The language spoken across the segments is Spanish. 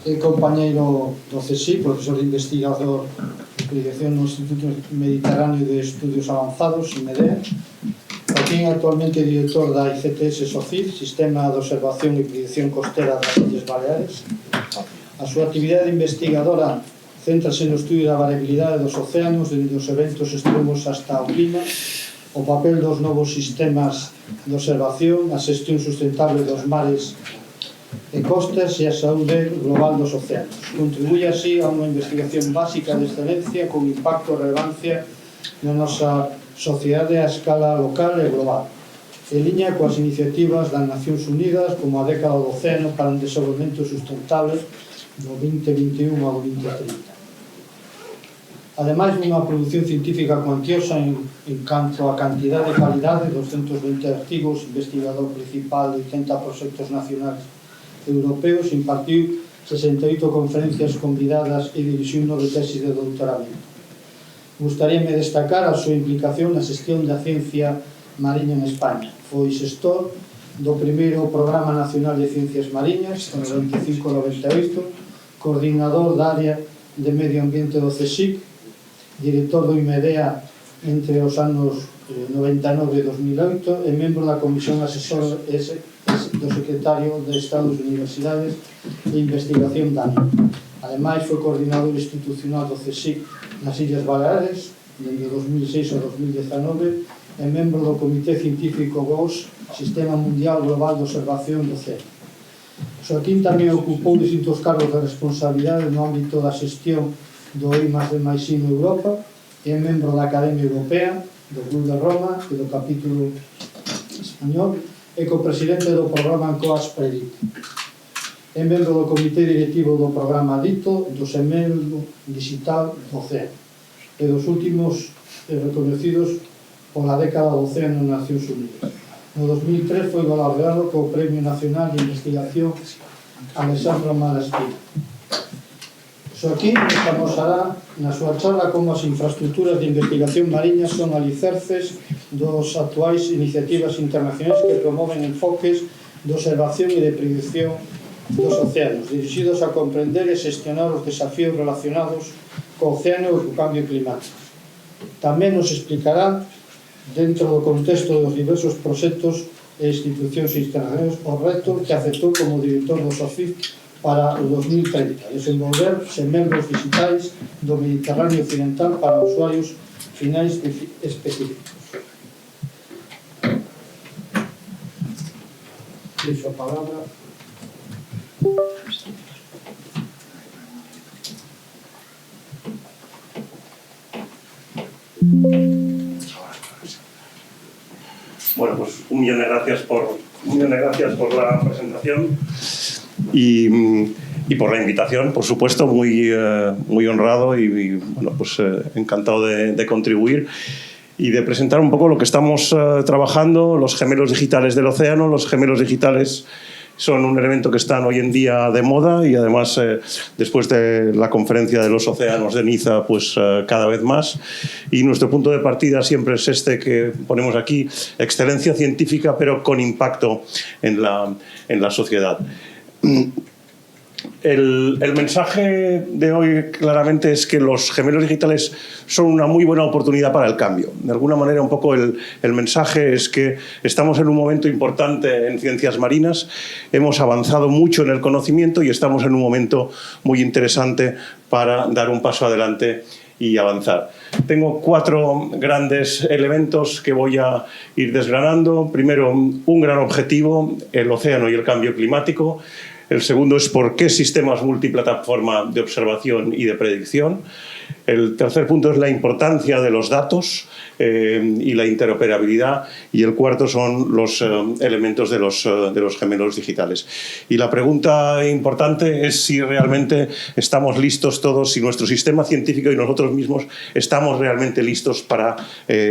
É compañeiro do CSIC, profesor investigador de predicción no Instituto Mediterráneo de Estudios Avanzados, IMEDEA. Aquí actualmente director da ICTS SOCIF, Sistema de Observación e Predicción Costera das Illes Baleares. A súa actividade investigadora céntrase no estudio da variabilidade dos océanos, dende os eventos extremos hasta o clima, o papel dos novos sistemas de observación, a xestión sustentable dos mares e costas e a saúde global dos océanos. Contribuye así a unha investigación básica de excelencia con impacto e relevancia na nosa sociedade a escala local e global, en liña coas iniciativas das Nacións Unidas como a década do océano para un desenvolvemento sustentable do 2021 ao 2030. Ademais dunha produción científica cuantiosa en canto a cantidade e calidade, 220 artigos, investigador principal de 80 proxectos nacionais europeos, impartiu 68 conferencias convidadas e dirixiu 9 tesis de doutoramento. Gustaríame destacar a súa implicación na xestión da ciencia mariña en España. Foi xestor do primeiro Programa Nacional de Ciencias Mariñas, en 95-98, coordinador da área de Medio Ambiente do CSIC, director do IMEDEA entre os anos 99 e 2008 e membro da Comisión Asesora do Secretario de Estado das Universidades e Investigación da ANI. Ademais, foi coordinador institucional do CSIC nas Illas Baleares dende 2006 a 2019 e membro do Comité Científico GOS, Sistema Mundial Global de Observación do Océano. Joaquín tamén ocupou distintos cargos de responsabilidade no ámbito da xestión do I+D+I en Europa e é membro da Academia Europea, do Club de Roma e do capítulo español e copresidente do programa ANCOAS Predit. É membro do comité directivo do programa DITO, do Semel Digital do Océano e dos últimos reconocidos pola década do océano nas Nacións Unidas. No 2003 foi galardoado co Premio Nacional de Investigación Alessandro Malaspina. Joaquín nos amosará na súa charla como as infraestructuras de investigación mariña son alicerces dos actuais iniciativas internacionais que promoven enfoques de observación e de predicción dos océanos, dirixidos a comprender e xestionar os desafíos relacionados co océano e co cambio climático. Tamén nos explicará, dentro do contexto dos diversos proxectos e institucións internacionais, os retos que aceptou como director do SOCIF para o 2030, desenvolver semelos digitais do Mediterráneo Occidental para usuarios finais específicos. Deixo a palabra. Bueno, pues un millón de gracias por la presentación y por la invitación, por supuesto, muy honrado y bueno, pues encantado de contribuir y de presentar un poco lo que estamos trabajando, los gemelos digitales del océano. Los gemelos digitales son un elemento que están hoy en día de moda y además después de la conferencia de los océanos de Niza, pues cada vez más. Y nuestro punto de partida siempre es este que ponemos aquí: excelencia científica pero con impacto en la sociedad. El mensaje de hoy claramente es que los gemelos digitales son una muy buena oportunidad para el cambio. De alguna manera, un poco el mensaje es que estamos en un momento importante en ciencias marinas, hemos avanzado mucho en el conocimiento y estamos en un momento muy interesante para dar un paso adelante y avanzar. Tengo 4 grandes elementos que voy a ir desgranando. Primero, un gran objetivo: el océano y el cambio climático. El segundo es por qué sistemas multiplataforma de observación y de predicción. El tercer punto es la importancia de los datos y la interoperabilidad. Y el cuarto son los elementos de los gemelos digitales. Y la pregunta importante es si realmente estamos listos todos, si nuestro sistema científico y nosotros mismos estamos realmente listos para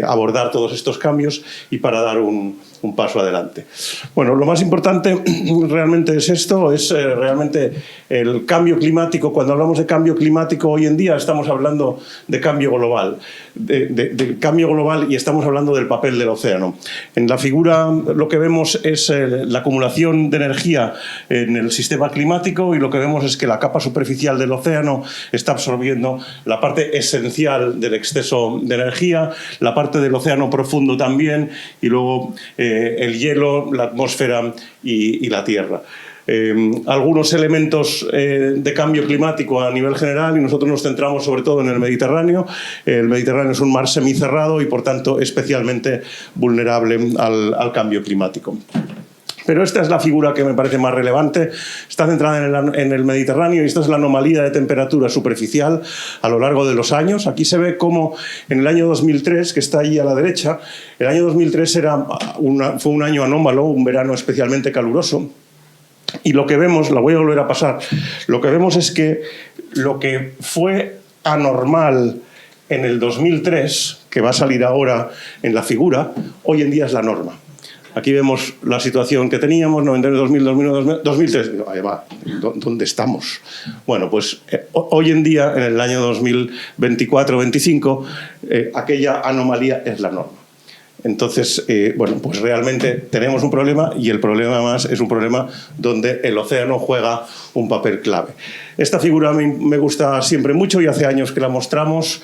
abordar todos estos cambios y para dar un paso adelante. Bueno, lo más importante realmente es esto, es realmente el cambio climático. Cuando hablamos de cambio climático hoy en día estamos hablando hablando de cambio global, de cambio global, y estamos hablando del papel del océano. En la figura lo que vemos es la acumulación de energía en el sistema climático, y lo que vemos es que la capa superficial del océano está absorbiendo la parte esencial del exceso de energía, la parte del océano profundo también, y luego el hielo, la atmósfera y la Tierra. Algunos elementos de cambio climático a nivel general, y nosotros nos centramos sobre todo en el Mediterráneo. El Mediterráneo es un mar semicerrado y por tanto especialmente vulnerable al cambio climático. Pero esta es la figura que me parece más relevante. Está centrada en el Mediterráneo, y esta es la anomalía de temperatura superficial a lo largo de los años. Aquí se ve cómo en el año 2003, que está ahí a la derecha, el año 2003 fue un año anómalo, un verano especialmente caluroso. Y lo que vemos, la voy a volver a pasar, lo que vemos es que lo que fue anormal en el 2003, que va a salir ahora en la figura, hoy en día es la norma. Aquí vemos la situación que teníamos, 99, 2000, 2001, 2003. Ahí va, ¿dónde estamos? Bueno, pues hoy en día, en el año 2024-25, aquella anomalía es la norma. Entonces, bueno, pues realmente tenemos un problema, y el problema además es un problema donde el océano juega un papel clave. Esta figura a mí me gusta siempre mucho, y hace años que la mostramos.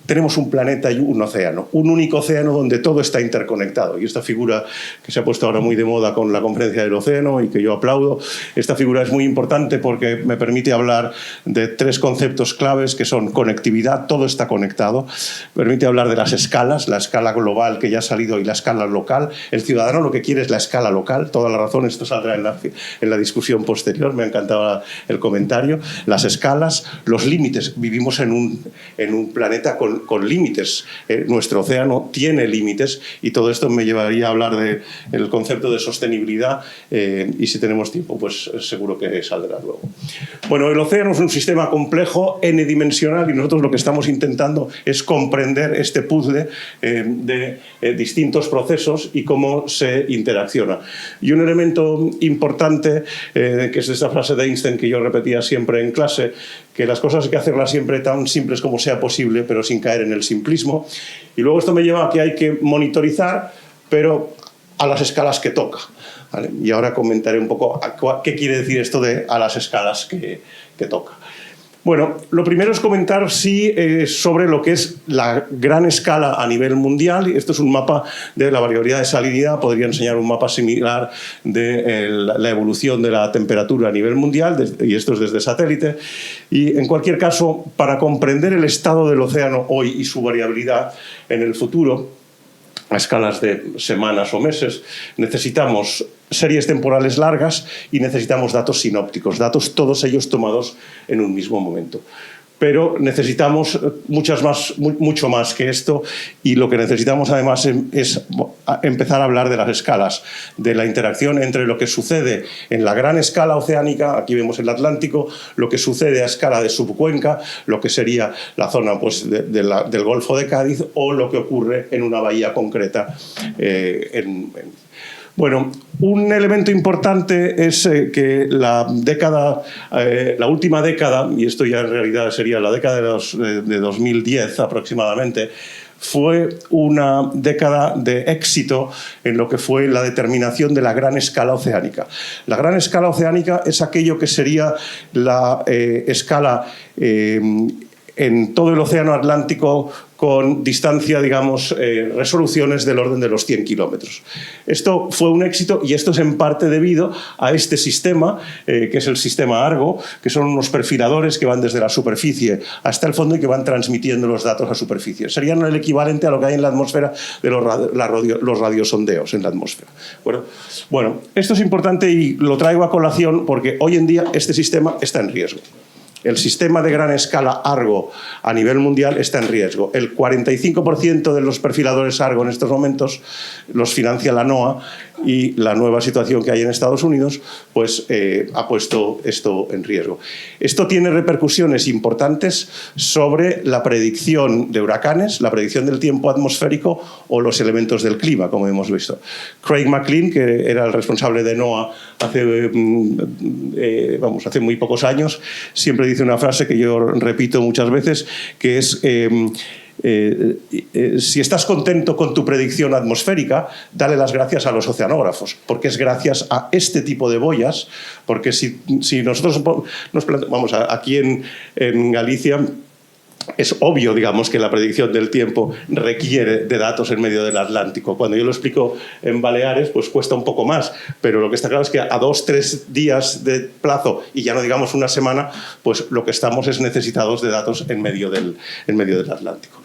Tenemos un planeta y un océano, un único océano donde todo está interconectado. Y esta figura, que se ha puesto ahora muy de moda con la conferencia del océano y que yo aplaudo, esta figura es muy importante porque me permite hablar de tres conceptos claves, que son conectividad, todo está conectado, permite hablar de las escalas, la escala global que ya ha salido y la escala local. El ciudadano lo que quiere es la escala local, toda la razón, esto saldrá en la discusión posterior, me ha encantado el comentario. Las escalas, los límites, vivimos en un planeta con límites. Nuestro océano tiene límites, y todo esto me llevaría a hablar del concepto de sostenibilidad, y si tenemos tiempo, pues seguro que saldrá luego. Bueno, el océano es un sistema complejo, n-dimensional, y nosotros lo que estamos intentando es comprender este puzzle de distintos procesos y cómo se interacciona. Y un elemento importante, que es esta frase de Einstein que yo repetía siempre en clase, que las cosas hay que hacerlas siempre tan simples como sea posible, pero sin caer en el simplismo. Y luego esto me lleva a que hay que monitorizar, pero a las escalas que toca, ¿vale? Y ahora comentaré un poco qué quiere decir esto de a las escalas que toca. Bueno, lo primero es comentar sobre lo que es la gran escala a nivel mundial. Esto es un mapa de la variabilidad de salinidad. Podría enseñar un mapa similar de la evolución de la temperatura a nivel mundial, y esto es desde satélite. Y en cualquier caso, para comprender el estado del océano hoy y su variabilidad en el futuro, a escalas de semanas o meses, necesitamos series temporales largas y necesitamos datos sinópticos, datos todos ellos tomados en un mismo momento. Pero necesitamos mucho más que esto, y lo que necesitamos además es empezar a hablar de las escalas, de la interacción entre lo que sucede en la gran escala oceánica, aquí vemos el Atlántico, lo que sucede a escala de subcuenca, lo que sería la zona pues, del Golfo de Cádiz, o lo que ocurre en una bahía concreta Bueno, un elemento importante es que la última década, y esto ya en realidad sería la década de 2010 aproximadamente, fue una década de éxito en lo que fue la determinación de la gran escala oceánica. La gran escala oceánica es aquello que sería la escala en todo el océano Atlántico con distancia, digamos, resoluciones del orden de los 100 kilómetros. Esto fue un éxito, y esto es en parte debido a este sistema, que es el sistema Argo, que son unos perfiladores que van desde la superficie hasta el fondo y que van transmitiendo los datos a superficie. Serían el equivalente a lo que hay en la atmósfera de los radiosondeos en la atmósfera. Bueno, esto es importante y lo traigo a colación porque hoy en día este sistema está en riesgo. El sistema de gran escala Argo a nivel mundial está en riesgo. El 45% de los perfiladores Argo en estos momentos los financia la NOAA, y la nueva situación que hay en Estados Unidos pues, ha puesto esto en riesgo. Esto tiene repercusiones importantes sobre la predicción de huracanes, la predicción del tiempo atmosférico o los elementos del clima, como hemos visto. Craig McLean, que era el responsable de NOAA hace muy pocos años, siempre dice una frase que yo repito muchas veces, que es si estás contento con tu predicción atmosférica, dale las gracias a los oceanógrafos, porque es gracias a este tipo de boyas, porque si nosotros vamos aquí en Galicia, es obvio, digamos, que la predicción del tiempo requiere de datos en medio del Atlántico. Cuando yo lo explico en Baleares, pues cuesta un poco más, pero lo que está claro es que a 2-3 días de plazo, y ya no digamos una semana, pues lo que estamos es necesitados de datos en medio del Atlántico.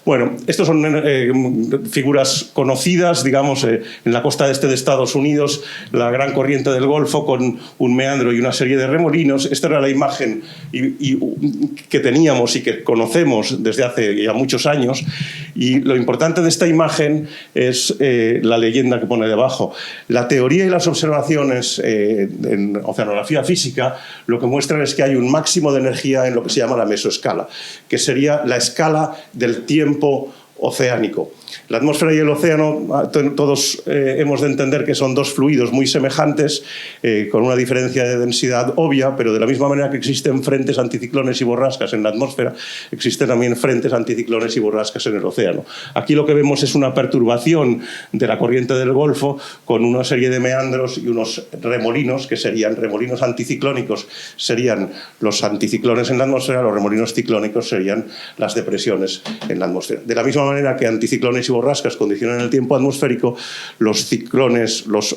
Bueno, estos son figuras conocidas, digamos, en la costa este de Estados Unidos, la gran corriente del Golfo con un meandro y una serie de remolinos. Esta era la imagen que teníamos y que conocemos desde hace ya muchos años, y lo importante de esta imagen es la leyenda que pone debajo. La teoría y las observaciones en oceanografía física lo que muestran es que hay un máximo de energía en lo que se llama la mesoescala, que sería la escala del tiempo oceánico. La atmósfera y el océano, todos hemos de entender que son dos fluidos muy semejantes, con una diferencia de densidad obvia, pero de la misma manera que existen frentes anticiclones y borrascas en la atmósfera, existen también frentes anticiclones y borrascas en el océano. Aquí lo que vemos es una perturbación de la corriente del Golfo con una serie de meandros y unos remolinos, que serían remolinos anticiclónicos, serían los anticiclones en la atmósfera, los remolinos ciclónicos serían las depresiones en la atmósfera. De la misma manera que anticiclones y borrascas condicionan el tiempo atmosférico, los ciclones, los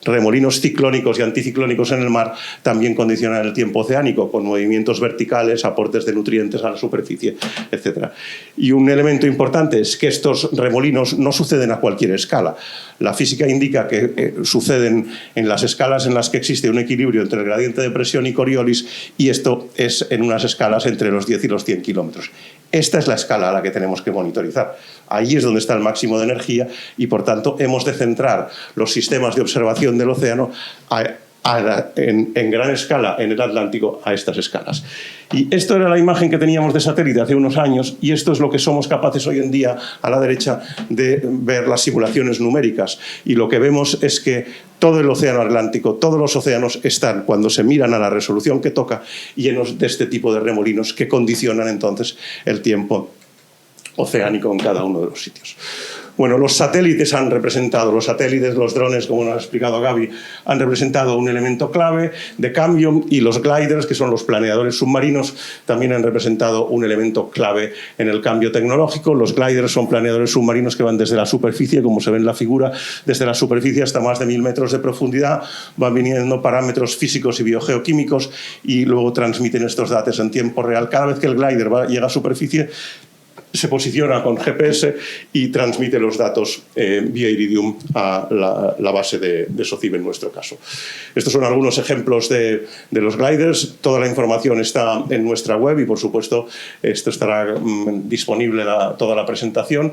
remolinos ciclónicos y anticiclónicos en el mar también condicionan el tiempo oceánico, con movimientos verticales, aportes de nutrientes a la superficie, etc. Y un elemento importante es que estos remolinos no suceden a cualquier escala. La física indica que suceden en las escalas en las que existe un equilibrio entre el gradiente de presión y Coriolis, y esto es en unas escalas entre los 10 y los 100 kilómetros. Esta es la escala a la que tenemos que monitorizar. Ahí es donde está el máximo de energía y, por tanto, hemos de centrar los sistemas de observación del océano en gran escala en el Atlántico a estas escalas. Y esto era la imagen que teníamos de satélite hace unos años, y esto es lo que somos capaces hoy en día, a la derecha, de ver las simulaciones numéricas. Y lo que vemos es que todo el océano Atlántico, todos los océanos están, cuando se miran a la resolución que toca, llenos de este tipo de remolinos que condicionan entonces el tiempo oceánico en cada uno de los sitios. Bueno, los satélites han representado, los drones, como nos ha explicado Gaby, han representado un elemento clave de cambio, y los gliders, que son los planeadores submarinos, también han representado un elemento clave en el cambio tecnológico. Los gliders son planeadores submarinos que van desde la superficie, como se ve en la figura, desde la superficie hasta más de 1000 metros de profundidad, van viniendo parámetros físicos y biogeoquímicos y luego transmiten estos datos en tiempo real. Cada vez que el glider llega a superficie, se posiciona con GPS y transmite los datos vía Iridium a la base de SOCIB en nuestro caso. Estos son algunos ejemplos de los gliders. Toda la información está en nuestra web y, por supuesto, esto estará disponible toda la presentación.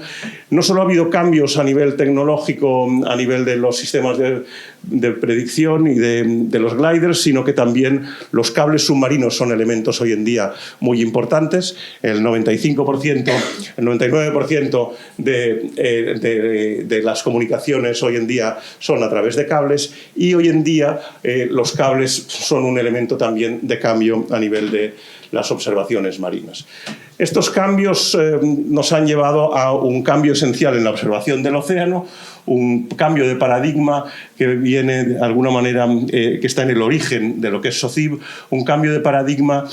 No solo ha habido cambios a nivel tecnológico, a nivel de los sistemas de predicción y de los gliders, sino que también los cables submarinos son elementos hoy en día muy importantes. El 99% de las comunicaciones hoy en día son a través de cables, y hoy en día los cables son un elemento también de cambio a nivel de las observaciones marinas. Estos cambios nos han llevado a un cambio esencial en la observación del océano, un cambio de paradigma que viene de alguna manera, que está en el origen de lo que es SOCIB, un cambio de paradigma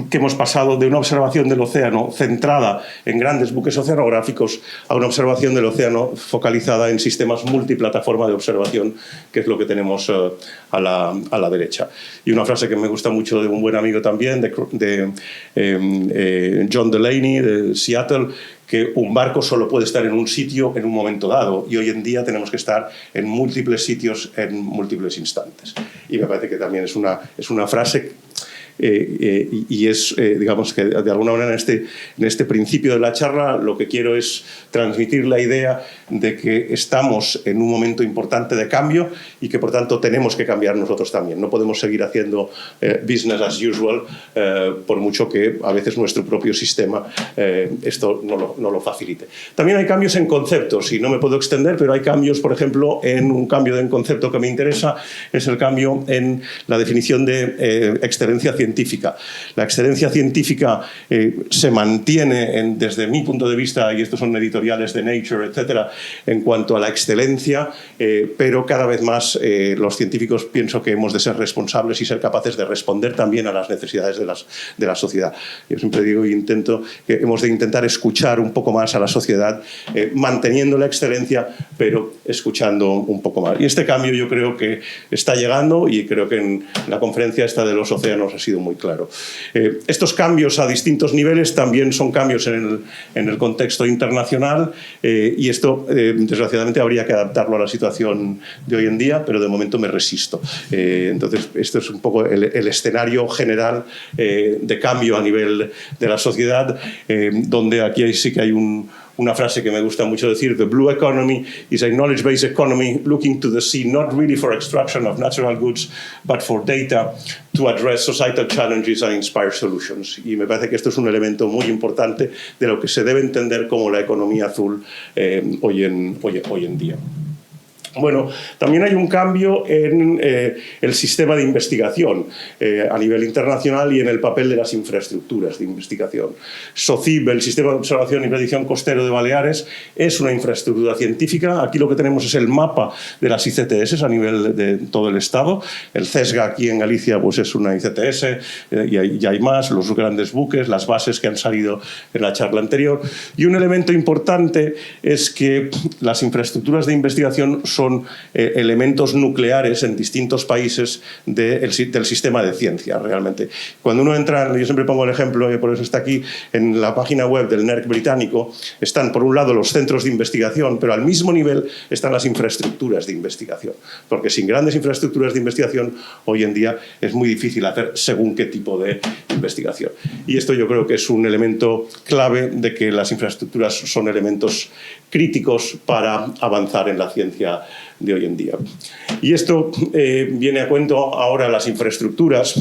que hemos pasado de una observación del océano centrada en grandes buques oceanográficos a una observación del océano focalizada en sistemas multiplataforma de observación, que es lo que tenemos a la derecha. Y una frase que me gusta mucho de un buen amigo también, de John Delaney, de Seattle, que un barco solo puede estar en un sitio en un momento dado, y hoy en día tenemos que estar en múltiples sitios en múltiples instantes. Y me parece que también es una frase y es, digamos, que de alguna manera en este principio de la charla lo que quiero es transmitir la idea de que estamos en un momento importante de cambio y que por tanto tenemos que cambiar nosotros también. No podemos seguir haciendo business as usual, por mucho que a veces nuestro propio sistema esto no lo facilite. También hay cambios en conceptos, y no me puedo extender, pero hay cambios, por ejemplo, en un cambio de concepto que me interesa, es el cambio en la definición de excelencia científica. La excelencia científica se mantiene, desde mi punto de vista, y estos son editoriales de Nature, etcétera, en cuanto a la excelencia, pero cada vez más los científicos pienso que hemos de ser responsables y ser capaces de responder también a las necesidades de la sociedad. Yo siempre digo y intento que hemos de intentar escuchar un poco más a la sociedad, manteniendo la excelencia, pero escuchando un poco más. Y este cambio yo creo que está llegando, y creo que en la conferencia esta de los océanos ha sido muy claro. Estos cambios a distintos niveles también son cambios en el contexto internacional, y esto desgraciadamente habría que adaptarlo a la situación de hoy en día, pero de momento me resisto. Entonces esto es un poco el escenario general de cambio a nivel de la sociedad, donde aquí sí que hay una frase que me gusta mucho decir: the blue economy is a knowledge-based economy looking to the sea not really for extraction of natural goods but for data to address societal challenges and inspire solutions. Y me parece que esto es un elemento muy importante de lo que se debe entender como la economía azul hoy en día. Bueno, también hay un cambio en el sistema de investigación a nivel internacional y en el papel de las infraestructuras de investigación. SOCIB, el Sistema de Observación y Predicción Costero de Baleares, es una infraestructura científica. Aquí lo que tenemos es el mapa de las ICTS a nivel de todo el Estado. El CESGA aquí en Galicia pues es una ICTS, y hay más, los grandes buques, las bases que han salido en la charla anterior. Y un elemento importante es que las infraestructuras de investigación son elementos nucleares en distintos países del sistema de ciencia, realmente. Cuando uno entra, yo siempre pongo el ejemplo, y por eso está aquí, en la página web del NERC británico, están por un lado los centros de investigación, pero al mismo nivel están las infraestructuras de investigación, porque sin grandes infraestructuras de investigación hoy en día es muy difícil hacer según qué tipo de investigación. Y esto yo creo que es un elemento clave de que las infraestructuras son elementos críticos para avanzar en la ciencia de hoy en día. Y esto viene a cuento ahora las infraestructuras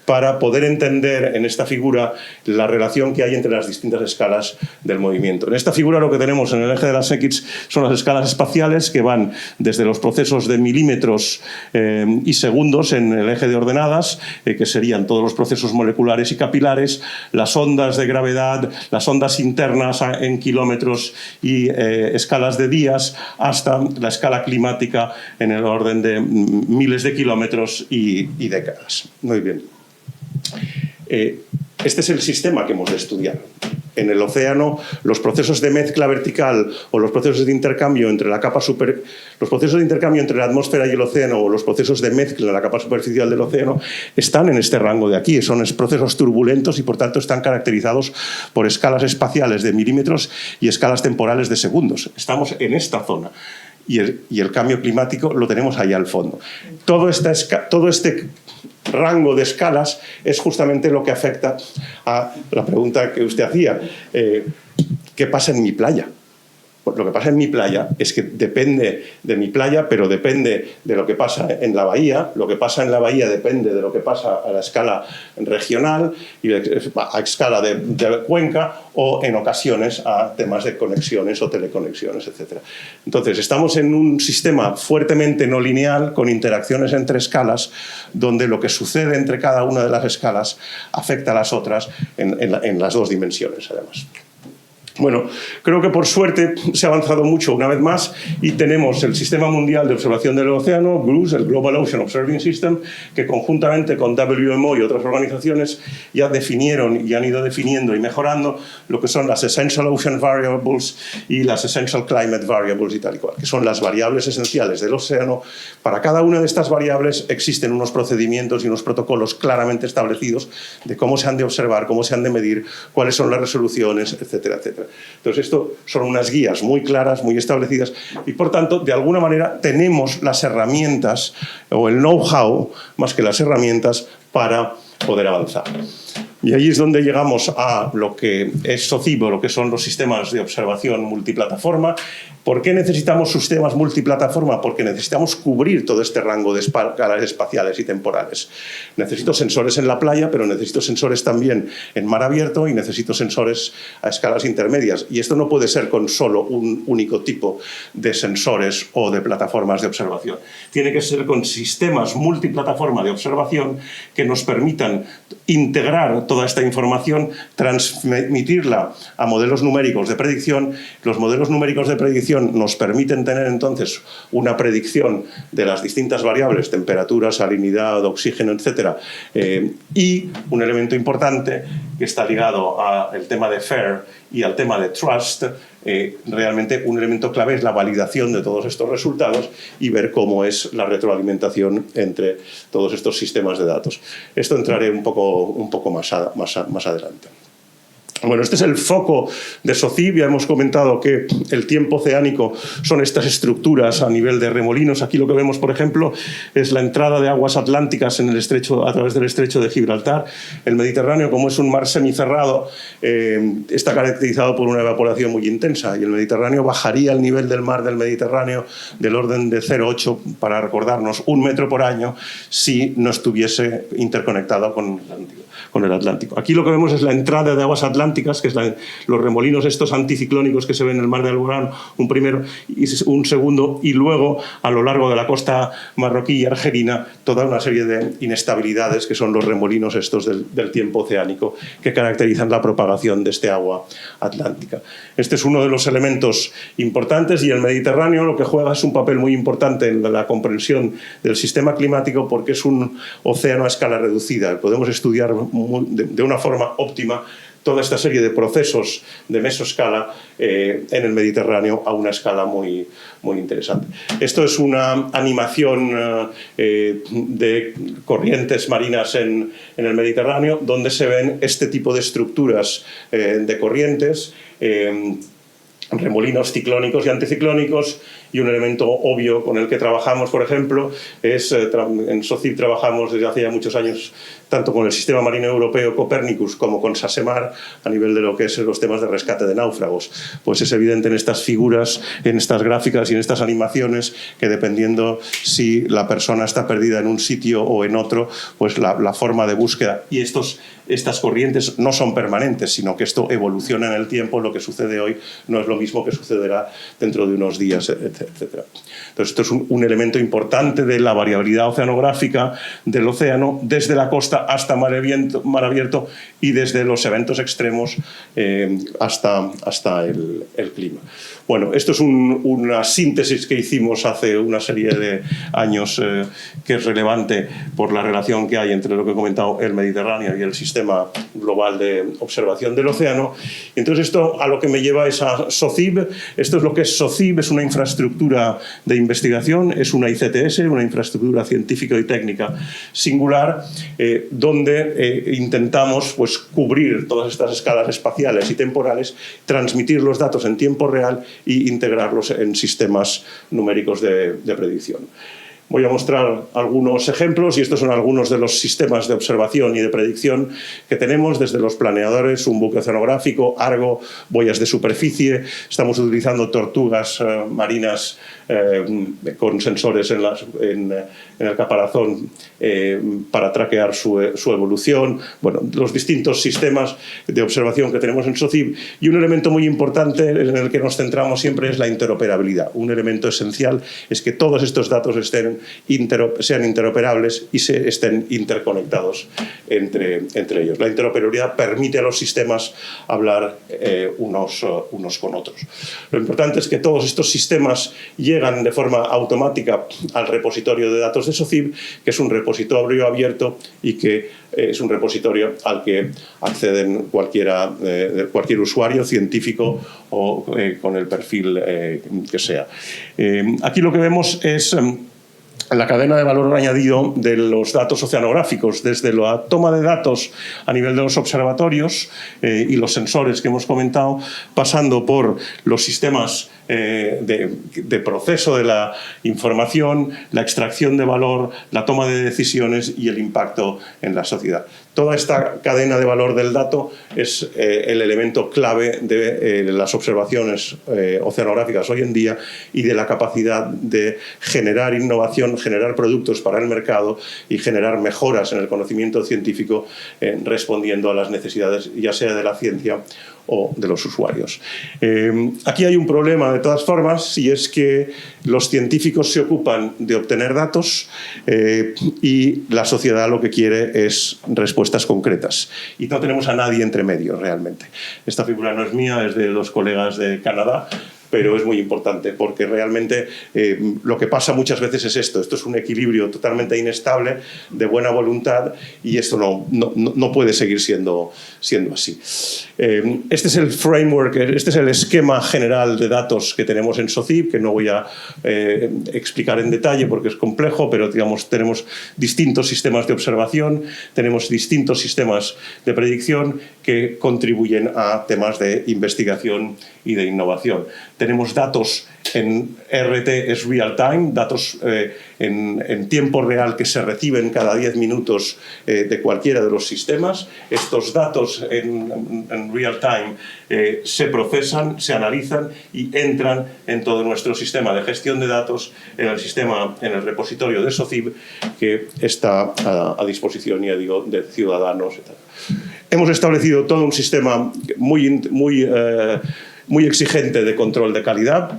para poder entender en esta figura la relación que hay entre las distintas escalas del movimiento. En esta figura lo que tenemos en el eje de las X son las escalas espaciales que van desde los procesos de milímetros y segundos en el eje de ordenadas, que serían todos los procesos moleculares y capilares, las ondas de gravedad, las ondas internas en kilómetros y escalas de días, hasta la escala climática en el orden de miles de kilómetros y décadas. Muy bien. Este es el sistema que hemos de estudiar. En el océano, los procesos de mezcla vertical o los procesos de intercambio entre la capa los procesos de intercambio entre la atmósfera y el océano, o los procesos de mezcla en la capa superficial del océano, están en este rango de aquí. Son procesos turbulentos y por tanto están caracterizados por escalas espaciales de milímetros y escalas temporales de segundos. Estamos en esta zona. Y el cambio climático lo tenemos ahí al fondo. Todo este rango de escalas es justamente lo que afecta a la pregunta que usted hacía. ¿Qué pasa en mi playa? Pues lo que pasa en mi playa es que depende de mi playa, pero depende de lo que pasa en la bahía. Lo que pasa en la bahía depende de lo que pasa a la escala regional y a escala de cuenca, o en ocasiones a temas de conexiones o teleconexiones, etc. Entonces, estamos en un sistema fuertemente no lineal, con interacciones entre escalas, donde lo que sucede entre cada una de las escalas afecta a las otras en las dos dimensiones, además. Bueno, creo que por suerte se ha avanzado mucho una vez más y tenemos el Sistema Mundial de Observación del Océano, GLOOS, el Global Ocean Observing System, que conjuntamente con WMO y otras organizaciones ya definieron y han ido definiendo y mejorando lo que son las Essential Ocean Variables y las Essential Climate Variables y tal y cual, que son las variables esenciales del océano. Para cada una de estas variables existen unos procedimientos y unos protocolos claramente establecidos de cómo se han de observar, cómo se han de medir, cuáles son las resoluciones, etcétera, etcétera. Entonces, esto son unas guías muy claras, muy establecidas, y por tanto, de alguna manera, tenemos las herramientas o el know-how, más que las herramientas, para poder avanzar. Y ahí es donde llegamos a lo que es SOCIB, lo que son los sistemas de observación multiplataforma. ¿Por qué necesitamos sistemas multiplataforma? Porque necesitamos cubrir todo este rango de escalas espaciales y temporales. Necesito sensores en la playa, pero necesito sensores también en mar abierto y necesito sensores a escalas intermedias. Y esto no puede ser con solo un único tipo de sensores o de plataformas de observación. Tiene que ser con sistemas multiplataforma de observación que nos permitan integrar toda esta información, transmitirla a modelos numéricos de predicción. Los modelos numéricos de predicción nos permiten tener entonces una predicción de las distintas variables, temperatura, salinidad, oxígeno, etcétera, y un elemento importante que está ligado al tema de FAIR y al tema de Trust. Realmente un elemento clave es la validación de todos estos resultados y ver cómo es la retroalimentación entre todos estos sistemas de datos. Esto entraré un poco más adelante. Bueno, este es el foco de SOCIB. Ya hemos comentado que el tiempo oceánico son estas estructuras a nivel de remolinos. Aquí lo que vemos, por ejemplo, es la entrada de aguas atlánticas en el estrecho, a través del estrecho de Gibraltar. El Mediterráneo, como es un mar semicerrado, está caracterizado por una evaporación muy intensa y el Mediterráneo bajaría el nivel del mar del Mediterráneo del orden de 0,8, para recordarnos, 1 metro por año, si no estuviese interconectado con el Atlántico. Aquí lo que vemos es la entrada de aguas atlánticas, que es los remolinos estos anticiclónicos que se ven en el mar de Alborán, un primero y un segundo, y luego a lo largo de la costa marroquí y argelina toda una serie de inestabilidades que son los remolinos estos del tiempo oceánico que caracterizan la propagación de este agua atlántica. Este es uno de los elementos importantes, y el Mediterráneo lo que juega es un papel muy importante en la comprensión del sistema climático, porque es un océano a escala reducida. Podemos estudiar de una forma óptima toda esta serie de procesos de mesoescala en el Mediterráneo a una escala muy interesante. Esto es una animación de corrientes marinas en el Mediterráneo, donde se ven este tipo de estructuras de corrientes, remolinos ciclónicos y anticiclónicos. Y un elemento obvio con el que trabajamos, por ejemplo, es en SOCIB trabajamos desde hace ya muchos años tanto con el Sistema Marino Europeo Copernicus como con SASEMAR a nivel de lo que es los temas de rescate de náufragos. Pues es evidente en estas figuras, en estas gráficas y en estas animaciones que dependiendo si la persona está perdida en un sitio o en otro, pues la forma de búsqueda y estas corrientes no son permanentes, sino que esto evoluciona en el tiempo. Lo que sucede hoy no es lo mismo que sucederá dentro de unos días, etcétera. Entonces, esto es un elemento importante de la variabilidad oceanográfica del océano, desde la costa hasta mar abierto y desde los eventos extremos hasta el clima. Bueno, esto es una síntesis que hicimos hace una serie de años que es relevante por la relación que hay entre lo que he comentado, el Mediterráneo y el sistema global de observación del océano. Entonces, esto a lo que me lleva es a SOCIB. Esto es lo que es SOCIB, es una infraestructura de investigación, es una ICTS, una infraestructura científica y técnica singular, donde intentamos pues, cubrir todas estas escalas espaciales y temporales, transmitir los datos en tiempo real y integrarlos en sistemas numéricos de predicción. Voy a mostrar algunos ejemplos y estos son algunos de los sistemas de observación y de predicción que tenemos, desde los planeadores, un buque oceanográfico, Argo, boyas de superficie. Estamos utilizando tortugas marinas con sensores en el caparazón para traquear su evolución. Bueno, los distintos sistemas de observación que tenemos en SOCIB, y un elemento muy importante en el que nos centramos siempre es la interoperabilidad. Un elemento esencial es que todos estos datos sean interoperables y estén interconectados entre ellos. La interoperabilidad permite a los sistemas hablar unos con otros. Lo importante es que todos estos sistemas llegan de forma automática al repositorio de datos de SOCIB, que es un repositorio abierto y que es un repositorio al que acceden cualquier usuario científico o con el perfil que sea. Aquí lo que vemos es la cadena de valor añadido de los datos oceanográficos, desde la toma de datos a nivel de los observatorios y los sensores que hemos comentado, pasando por los sistemas de proceso de la información, la extracción de valor, la toma de decisiones y el impacto en la sociedad. Toda esta cadena de valor del dato es el elemento clave de las observaciones oceanográficas hoy en día y de la capacidad de generar innovación, generar productos para el mercado y generar mejoras en el conocimiento científico respondiendo a las necesidades ya sea de la ciencia o de los usuarios. Aquí hay un problema de todas formas y es que los científicos se ocupan de obtener datos y la sociedad lo que quiere es respuestas concretas y no tenemos a nadie entre medio realmente. Esta figura no es mía, es de los colegas de Canadá, pero es muy importante porque realmente lo que pasa muchas veces es esto es un equilibrio totalmente inestable de buena voluntad y esto no puede seguir siendo así. Este es el framework, este es el esquema general de datos que tenemos en SOCIP, que no voy a explicar en detalle porque es complejo, pero digamos, tenemos distintos sistemas de observación, tenemos distintos sistemas de predicción que contribuyen a temas de investigación y de innovación. Tenemos datos en RT, es real time, datos en tiempo real que se reciben cada 10 minutos de cualquiera de los sistemas. Estos datos en real time se procesan, se analizan y entran en todo nuestro sistema de gestión de datos, en el repositorio de SOCIP, que está a disposición, ya digo, de ciudadanos y tal. Hemos establecido todo un sistema muy exigente de control de calidad,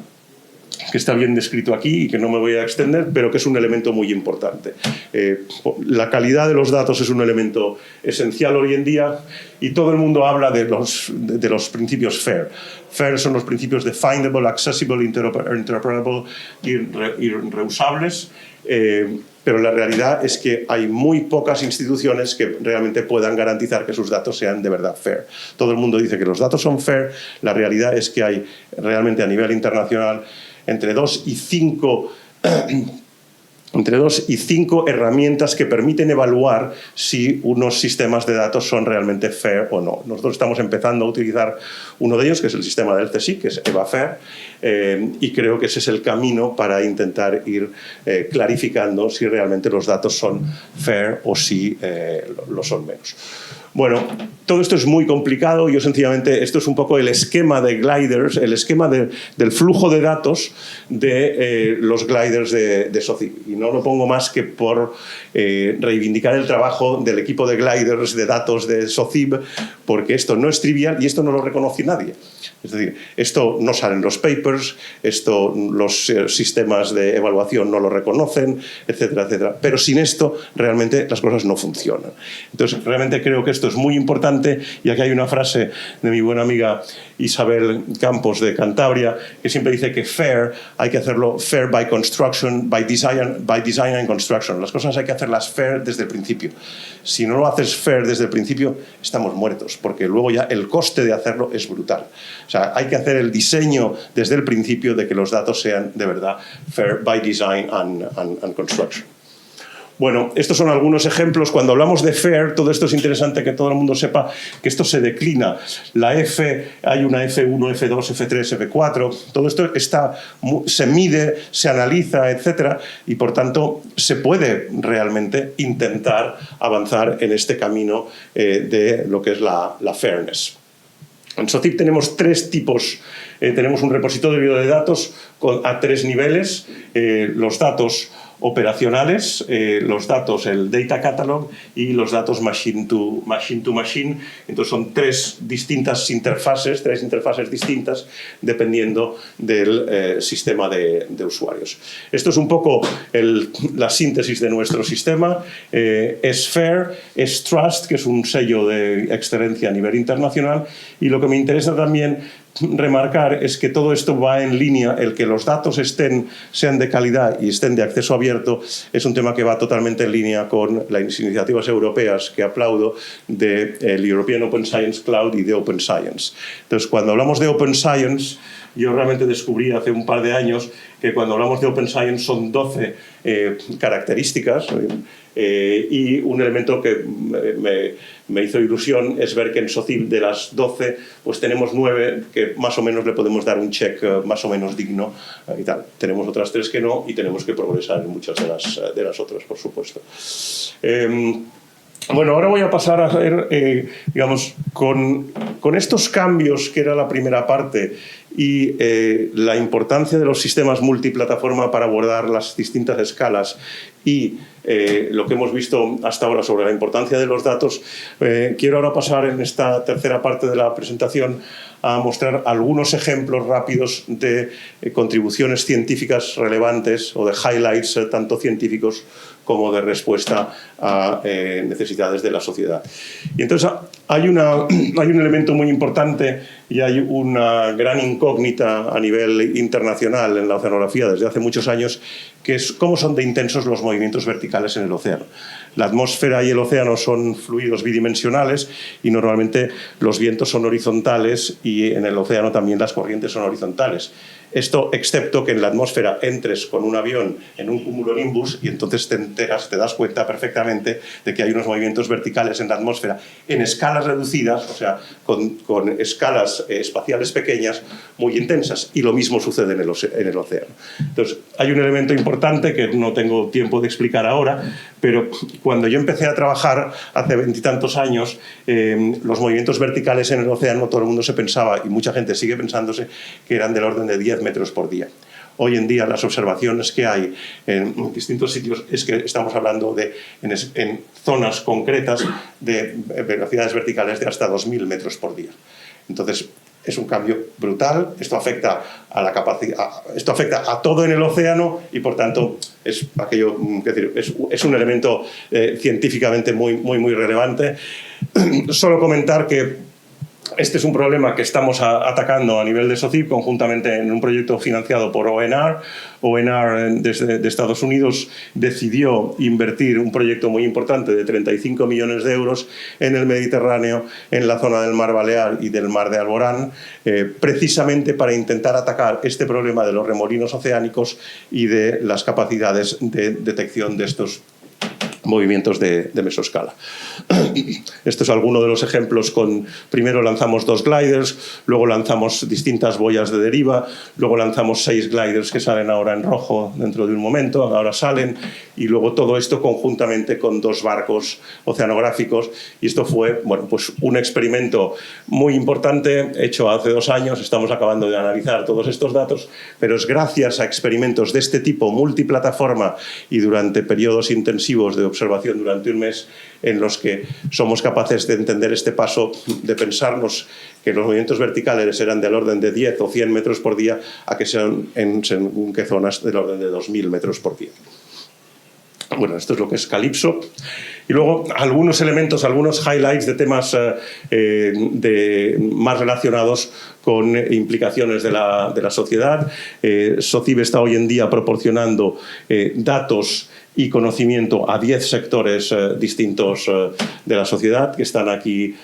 que está bien descrito aquí y que no me voy a extender, pero que es un elemento muy importante. La calidad de los datos es un elemento esencial hoy en día y todo el mundo habla de los principios FAIR. FAIR son los principios de findable, accessible, interoperable y reusables. Pero la realidad es que hay muy pocas instituciones que realmente puedan garantizar que sus datos sean de verdad fair. Todo el mundo dice que los datos son fair, la realidad es que hay realmente a nivel internacional entre 2 y 5 herramientas que permiten evaluar si unos sistemas de datos son realmente fair o no. Nosotros estamos empezando a utilizar uno de ellos, que es el sistema del CSIC, que es EvaFair, y creo que ese es el camino para intentar ir clarificando si realmente los datos son fair o si lo son menos. Bueno, todo esto es muy complicado. Yo sencillamente, esto es un poco el esquema de gliders, el esquema del flujo de datos de los gliders de SOCIP. Y no lo pongo más que por reivindicar el trabajo del equipo de gliders de datos de SOCIP, porque esto no es trivial y esto no lo reconoce nadie. Es decir, esto no sale en los papers, esto los sistemas de evaluación no lo reconocen, etcétera, etcétera. Pero sin esto realmente las cosas no funcionan. Entonces realmente creo que esto es muy importante y aquí hay una frase de mi buena amiga Isabel Campos de Cantabria que siempre dice que fair hay que hacerlo fair by construction, by design and construction. Las cosas hay que hacerlas fair desde el principio. Si no lo haces fair desde el principio estamos muertos porque luego ya el coste de hacerlo es brutal. O sea, hay que hacer el diseño desde el principio de que los datos sean de verdad fair by design and construction. Bueno, estos son algunos ejemplos. Cuando hablamos de FAIR, todo esto es interesante que todo el mundo sepa que esto se declina. La F, hay una F1, F2, F3, F4. Todo esto se mide, se analiza, etc. Y por tanto se puede realmente intentar avanzar en este camino de lo que es la fairness. En SOCIP tenemos 3 tipos. Tenemos un repositorio de datos a 3 niveles. Los datos operacionales, los datos, el Data Catalog y los datos machine to machine. Entonces son 3 distintas interfaces, 3 interfaces distintas dependiendo del sistema de usuarios. Esto es un poco la síntesis de nuestro sistema. Es FAIR, es Trust, que es un sello de excelencia a nivel internacional, y lo que me interesa también remarcar es que todo esto va en línea, el que los datos sean de calidad y estén de acceso abierto es un tema que va totalmente en línea con las iniciativas europeas que aplaudo del European Open Science Cloud y de Open Science. Entonces, cuando hablamos de Open Science, Yo realmente descubrí hace un par de años que cuando hablamos de Open Science son 12 características, y un elemento que me hizo ilusión es ver que en SOCIB de las 12 pues tenemos 9 que más o menos le podemos dar un check más o menos digno, y tal. Tenemos otras 3 que no, y tenemos que progresar en muchas de las otras, por supuesto. Bueno, ahora voy a pasar a ver, digamos, con estos cambios, que era la primera parte, y la importancia de los sistemas multiplataforma para abordar las distintas escalas, y lo que hemos visto hasta ahora sobre la importancia de los datos, quiero ahora pasar en esta tercera parte de la presentación a mostrar algunos ejemplos rápidos de contribuciones científicas relevantes o de highlights tanto científicos como de respuesta a necesidades de la sociedad. Y entonces hay un elemento muy importante y hay una gran incógnita a nivel internacional en la oceanografía desde hace muchos años, que es cómo son de intensos los movimientos verticales en el océano. La atmósfera y el océano son fluidos bidimensionales y normalmente los vientos son horizontales, y en el océano también las corrientes son horizontales. Esto excepto que en la atmósfera entres con un avión en un cumulonimbus y entonces te das cuenta perfectamente de que hay unos movimientos verticales en la atmósfera en escalas reducidas, o sea, con escalas espaciales pequeñas muy intensas, y lo mismo sucede en el océano. Entonces, hay un elemento importante que no tengo tiempo de explicar ahora, pero cuando yo empecé a trabajar hace 20 y tantos años, los movimientos verticales en el océano, todo el mundo se pensaba, y mucha gente sigue pensándose, que eran del orden de 10 metros por día. Hoy en día las observaciones que hay en distintos sitios es que estamos hablando en zonas concretas de velocidades verticales de hasta 2000 metros por día. Entonces, es un cambio brutal. Esto afecta a la capacidad, esto afecta a todo en el océano, y por tanto es un elemento científicamente muy relevante. Solo comentar que este es un problema que estamos atacando a nivel de SOCIB conjuntamente en un proyecto financiado por ONR. ONR de Estados Unidos decidió invertir un proyecto muy importante de 35 millones de euros en el Mediterráneo, en la zona del Mar Balear y del Mar de Alborán, precisamente para intentar atacar este problema de los remolinos oceánicos y de las capacidades de detección de estos movimientos de mesoscala. Esto es alguno de los ejemplos. Primero lanzamos 2 gliders, luego lanzamos distintas boyas de deriva, luego lanzamos 6 gliders que salen ahora en rojo dentro de un momento, ahora salen, y luego todo esto conjuntamente con 2 barcos oceanográficos. Y esto fue, bueno, pues un experimento muy importante hecho hace 2 años. Estamos acabando de analizar todos estos datos, pero es gracias a experimentos de este tipo, multiplataforma, y durante periodos intensivos de observación durante un mes, en los que somos capaces de entender este paso, de pensarnos que los movimientos verticales eran del orden de 10 o 100 metros por día, a que sean en según qué zonas del orden de 2000 metros por día. Bueno, esto es lo que es Calypso. Y luego algunos elementos, algunos highlights de temas más relacionados con implicaciones de la sociedad. SOCIB está hoy en día proporcionando datos y conocimiento a 10 sectores distintos de la sociedad, que están aquí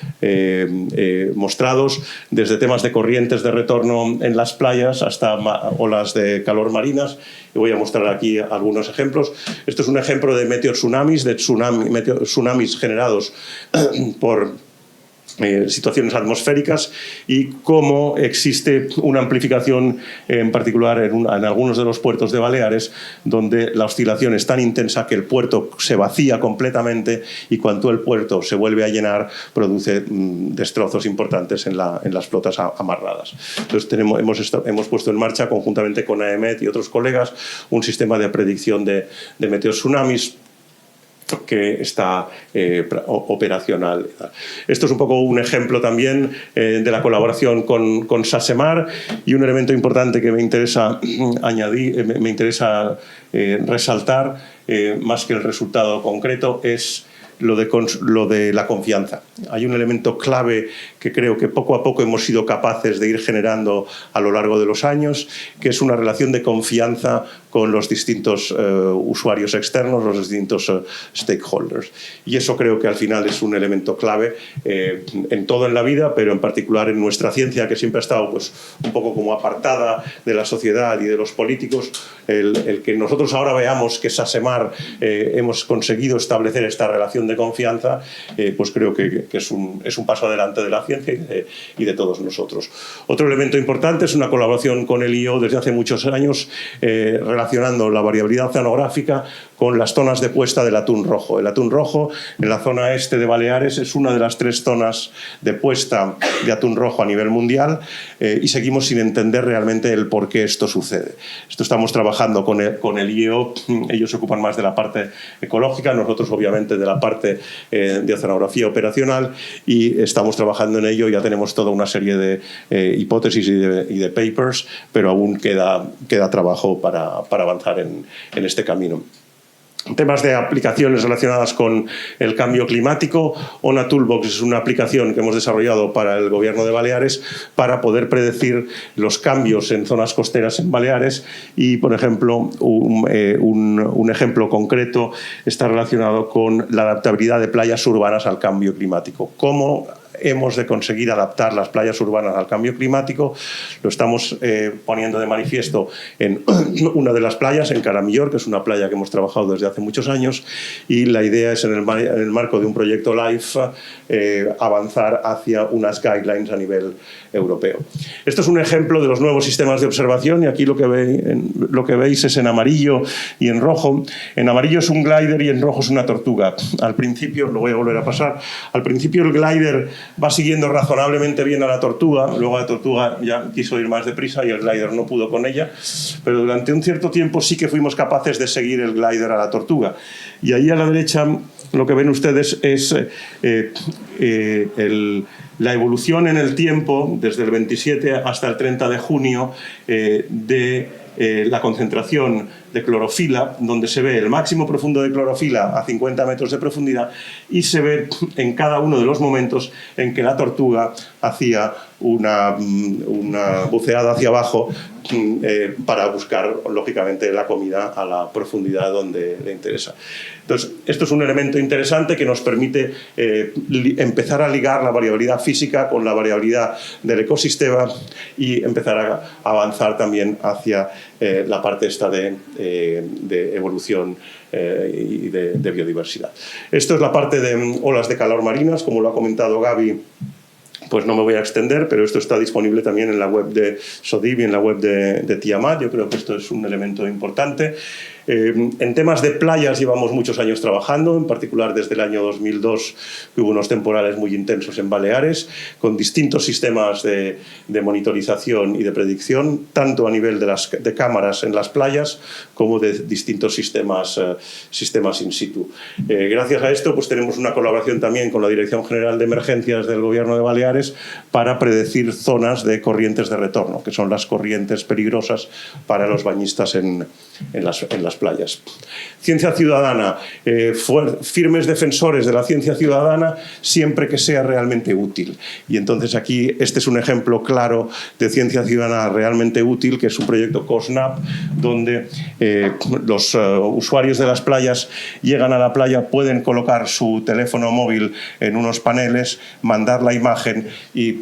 mostrados, desde temas de corrientes de retorno en las playas hasta olas de calor marinas. Y voy a mostrar aquí algunos ejemplos. Esto es un ejemplo de meteotsunamis, tsunamis generados por situaciones atmosféricas, y cómo existe una amplificación en particular en algunos de los puertos de Baleares, donde la oscilación es tan intensa que el puerto se vacía completamente, y cuando el puerto se vuelve a llenar produce destrozos importantes en las flotas amarradas. Entonces hemos puesto en marcha conjuntamente con AEMET y otros colegas un sistema de predicción de meteotsunamis que está operacional. Esto es un poco un ejemplo también de la colaboración con SASEMAR, y un elemento importante que me interesa resaltar, más que el resultado concreto, es lo de la confianza. Hay un elemento clave que creo que poco a poco hemos sido capaces de ir generando a lo largo de los años, que es una relación de confianza con los distintos usuarios externos, los distintos stakeholders. Y eso creo que al final es un elemento clave en todo en la vida, pero en particular en nuestra ciencia, que siempre ha estado pues, un poco como apartada de la sociedad y de los políticos. El que nosotros ahora veamos que SASEMAR hemos conseguido establecer esta relación de confianza, pues creo que es un paso adelante de la ciencia y de todos nosotros. Otro elemento importante es una colaboración con el IO desde hace muchos años, relacionando la variabilidad oceanográfica con las zonas de puesta del atún rojo. El atún rojo en la zona este de Baleares es una de las 3 zonas de puesta de atún rojo a nivel mundial y seguimos sin entender realmente el por qué esto sucede. Esto estamos trabajando con el IEO, ellos se ocupan más de la parte ecológica, nosotros obviamente de la parte de oceanografía operacional, y estamos trabajando en ello. Ya tenemos toda una serie de hipótesis y de papers, pero aún queda trabajo para avanzar en este camino. Temas de aplicaciones relacionadas con el cambio climático. ONA Toolbox es una aplicación que hemos desarrollado para el Gobierno de Baleares para poder predecir los cambios en zonas costeras en Baleares y, por ejemplo, un ejemplo concreto está relacionado con la adaptabilidad de playas urbanas al cambio climático. ¿Cómo hemos de conseguir adaptar las playas urbanas al cambio climático? Lo estamos poniendo de manifiesto en una de las playas, en Caramillor, que es una playa que hemos trabajado desde hace muchos años, y la idea es, en el marco de un proyecto LIFE, avanzar hacia unas guidelines a nivel europeo. Esto es un ejemplo de los nuevos sistemas de observación, y aquí lo que veis es en amarillo y en rojo. En amarillo es un glider y en rojo es una tortuga. Al principio, lo voy a volver a pasar, al principio el glider va siguiendo razonablemente bien a la tortuga, luego la tortuga ya quiso ir más deprisa y el glider no pudo con ella, pero durante un cierto tiempo sí que fuimos capaces de seguir el glider a la tortuga. Y ahí a la derecha lo que ven ustedes es la evolución en el tiempo, desde el 27 hasta el 30 de junio, de la concentración de clorofila, donde se ve el máximo profundo de clorofila a 50 metros de profundidad, y se ve en cada uno de los momentos en que la tortuga hacía una buceada hacia abajo para buscar, lógicamente, la comida a la profundidad donde le interesa. Entonces, esto es un elemento interesante que nos permite empezar a ligar la variabilidad física con la variabilidad del ecosistema y empezar a avanzar también hacia la parte esta de evolución y de biodiversidad. Esto es la parte de olas de calor marinas, como lo ha comentado Gaby. Pues no me voy a extender, pero esto está disponible también en la web de SODIV y en la web de Tiamat. Yo creo que esto es un elemento importante. En temas de playas llevamos muchos años trabajando, en particular desde el año 2002, que hubo unos temporales muy intensos en Baleares, con distintos sistemas de monitorización y de predicción, tanto a nivel de cámaras en las playas como de distintos sistemas in situ. Gracias a esto pues tenemos una colaboración también con la Dirección General de Emergencias del Gobierno de Baleares para predecir zonas de corrientes de retorno, que son las corrientes peligrosas para los bañistas en las playas. Ciencia ciudadana, firmes defensores de la ciencia ciudadana siempre que sea realmente útil. Y entonces aquí este es un ejemplo claro de ciencia ciudadana realmente útil, que es un proyecto COSNAP, donde los usuarios de las playas llegan a la playa, pueden colocar su teléfono móvil en unos paneles, mandar la imagen y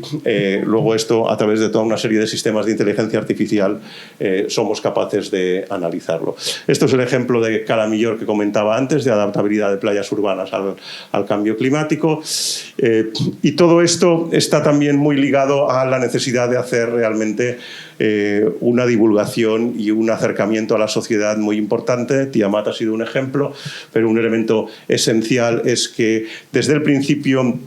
luego esto, a través de toda una serie de sistemas de inteligencia artificial, somos capaces de analizarlo. Esto es el ejemplo de Caramillor que comentaba antes, de adaptabilidad de playas urbanas al cambio climático. Y todo esto está también muy ligado a la necesidad de hacer realmente una divulgación y un acercamiento a la sociedad muy importante. Tiamat ha sido un ejemplo, pero un elemento esencial es que desde el principio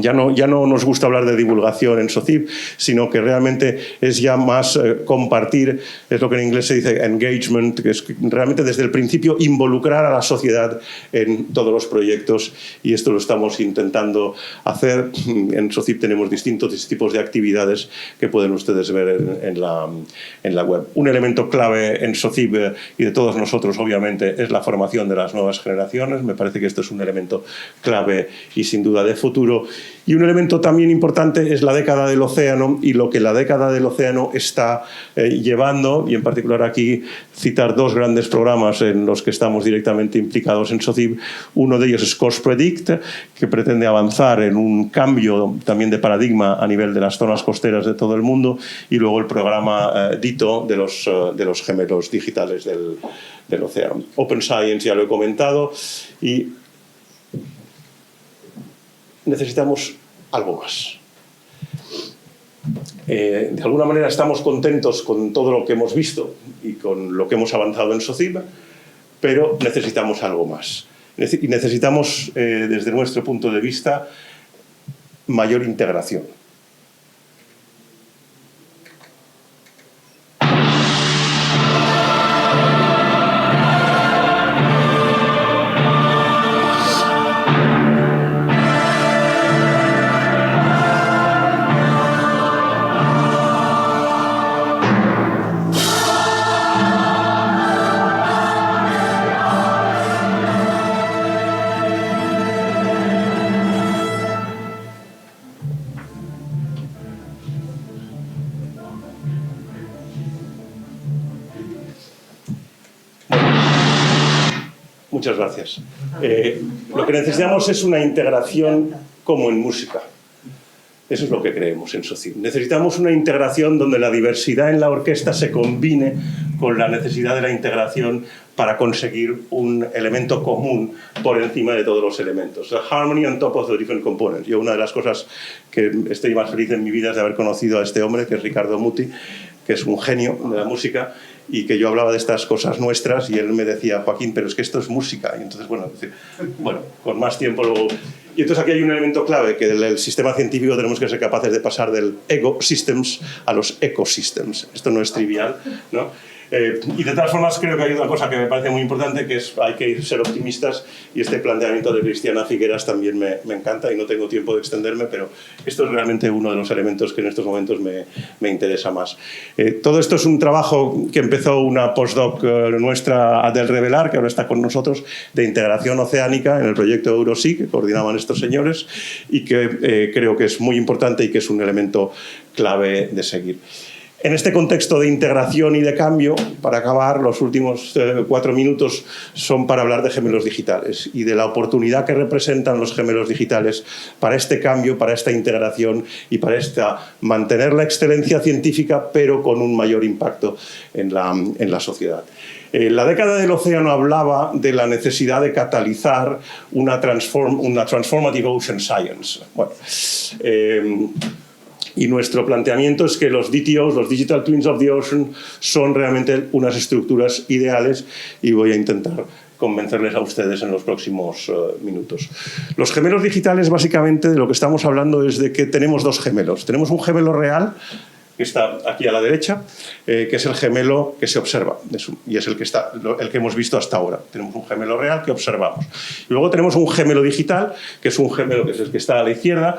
Ya no nos gusta hablar de divulgación en SOCIP, sino que realmente es ya más compartir, es lo que en inglés se dice engagement, que es realmente desde el principio involucrar a la sociedad en todos los proyectos, y esto lo estamos intentando hacer. En SOCIP tenemos distintos tipos de actividades que pueden ustedes ver en la web. Un elemento clave en SOCIP y de todos nosotros, obviamente, es la formación de las nuevas generaciones. Me parece que esto es un elemento clave y sin duda de futuro. Y un elemento también importante es la década del océano, y lo que la década del océano está llevando, y en particular aquí citar dos grandes programas en los que estamos directamente implicados en SOCIP. Uno de ellos es Course Predict, que pretende avanzar en un cambio también de paradigma a nivel de las zonas costeras de todo el mundo, y luego el programa DITO de los gemelos digitales del océano. Open Science ya lo he comentado, y necesitamos algo más. De alguna manera estamos contentos con todo lo que hemos visto y con lo que hemos avanzado en SOCIP, pero necesitamos algo más. Y necesitamos, desde nuestro punto de vista, mayor integración. Muchas gracias. Lo que necesitamos es una integración como en música. Eso es lo que creemos en SOCIP. Necesitamos una integración donde la diversidad en la orquesta se combine con la necesidad de la integración para conseguir un elemento común por encima de todos los elementos. The harmony on top of the different components. Yo, una de las cosas que estoy más feliz en mi vida es de haber conocido a este hombre, que es Riccardo Muti, que es un genio de la música, y que yo hablaba de estas cosas nuestras y él me decía, Joaquín, pero es que esto es música. Y entonces, bueno, con más tiempo luego... Y entonces aquí hay un elemento clave, que del sistema científico tenemos que ser capaces de pasar del ego systems a los ecosystems. Esto no es trivial, ¿no? Y de todas formas creo que hay una cosa que me parece muy importante, que es hay que ser optimistas, y este planteamiento de Cristiana Figueras también me encanta, y no tengo tiempo de extenderme, pero esto es realmente uno de los elementos que en estos momentos me interesa más. Todo esto es un trabajo que empezó una postdoc nuestra, Adel Revelar, que ahora está con nosotros, de integración oceánica en el proyecto EuroSea, que coordinaban estos señores, y que creo que es muy importante y que es un elemento clave de seguir. En este contexto de integración y de cambio, para acabar, los últimos 4 minutos son para hablar de gemelos digitales y de la oportunidad que representan los gemelos digitales para este cambio, para esta integración y para mantener la excelencia científica, pero con un mayor impacto en la sociedad. La década del océano hablaba de la necesidad de catalizar una transformative ocean science. Bueno, y nuestro planteamiento es que los DTOs, los Digital Twins of the Ocean, son realmente unas estructuras ideales, y voy a intentar convencerles a ustedes en los próximos minutos. Los gemelos digitales, básicamente, de lo que estamos hablando es de que tenemos dos gemelos. Tenemos un gemelo real, que está aquí a la derecha, que es el gemelo que se observa, y es el que hemos visto hasta ahora. Tenemos un gemelo real que observamos. Y luego tenemos un gemelo digital, que es un gemelo que es el que está a la izquierda,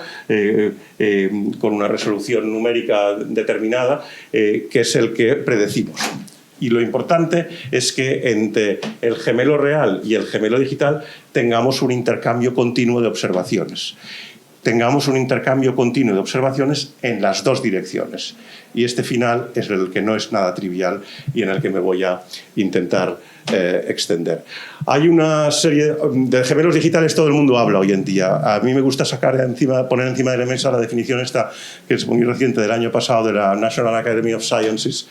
con una resolución numérica determinada, que es el que predecimos. Y lo importante es que entre el gemelo real y el gemelo digital tengamos un intercambio continuo de observaciones. Tengamos un intercambio continuo de observaciones en las dos direcciones. Y este final es el que no es nada trivial y en el que me voy a intentar extender. Hay una serie de gemelos digitales, todo el mundo habla hoy en día. A mí me gusta poner encima de la mesa la definición esta, que es muy reciente, del año pasado, de la National Academy of Sciences,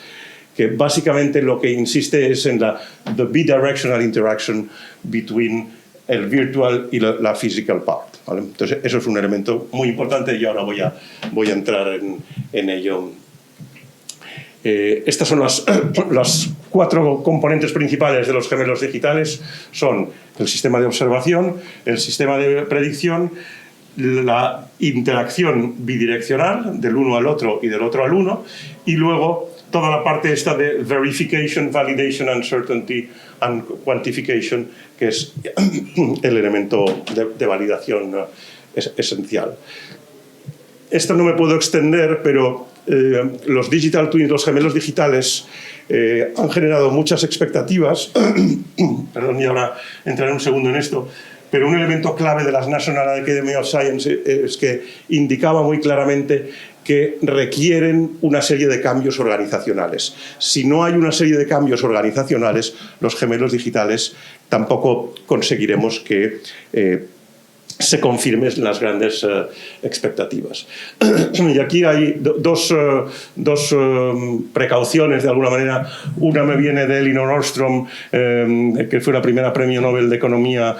que básicamente lo que insiste es en the bidirectional interaction between el virtual y la physical part. ¿Vale? Entonces, eso es un elemento muy importante y ahora voy a entrar en ello. Estas son las 4 componentes principales de los gemelos digitales. Son el sistema de observación, el sistema de predicción, la interacción bidireccional del uno al otro y del otro al uno, y luego toda la parte esta de verification, validation, uncertainty and quantification, que es el elemento de validación esencial. Esto no me puedo extender, pero los digital twins, los gemelos digitales, han generado muchas expectativas. Perdón, y ahora entraré un segundo en esto. Pero un elemento clave de las National Academy of Science es que indicaba muy claramente que requieren una serie de cambios organizacionales. Si no hay una serie de cambios organizacionales, los gemelos digitales tampoco conseguiremos que se confirmen las grandes expectativas. Y aquí hay dos precauciones, de alguna manera. Una me viene de Elinor Ostrom, que fue la primera premio Nobel de Economía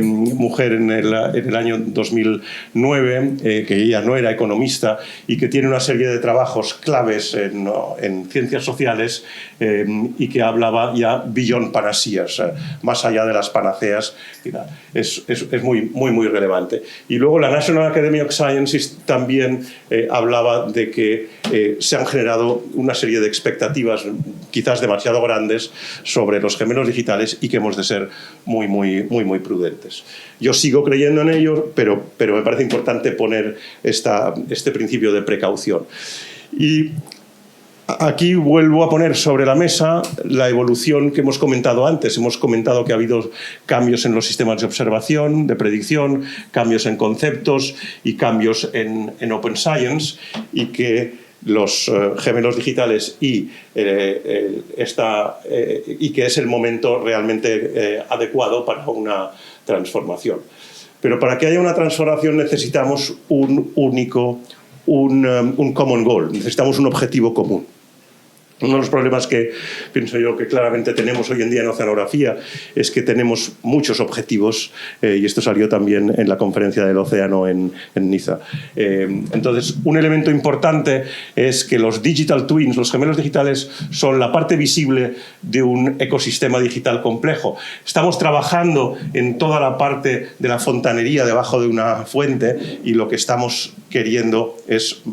mujer en el año 2009, que ella no era economista y que tiene una serie de trabajos claves en ciencias sociales y que hablaba ya beyond panaceas, más allá de las panaceas. Es muy relevante. Y luego la National Academy of Sciences también hablaba de que se han generado una serie de expectativas quizás demasiado grandes sobre los gemelos digitales y que hemos de ser muy prudentes. Yo sigo creyendo en ello, pero me parece importante poner este principio de precaución. Y aquí vuelvo a poner sobre la mesa la evolución que hemos comentado antes. Hemos comentado que ha habido cambios en los sistemas de observación, de predicción, cambios en conceptos y cambios en Open Science, y que los gemelos digitales y que es el momento realmente adecuado para una transformación. Pero para que haya una transformación necesitamos un common goal, necesitamos un objetivo común. Uno de los problemas que pienso yo que claramente tenemos hoy en día en oceanografía es que tenemos muchos objetivos, y esto salió también en la conferencia del océano en Niza. Entonces, un elemento importante es que los digital twins, los gemelos digitales, son la parte visible de un ecosistema digital complejo. Estamos trabajando en toda la parte de la fontanería debajo de una fuente, y lo que estamos queriendo es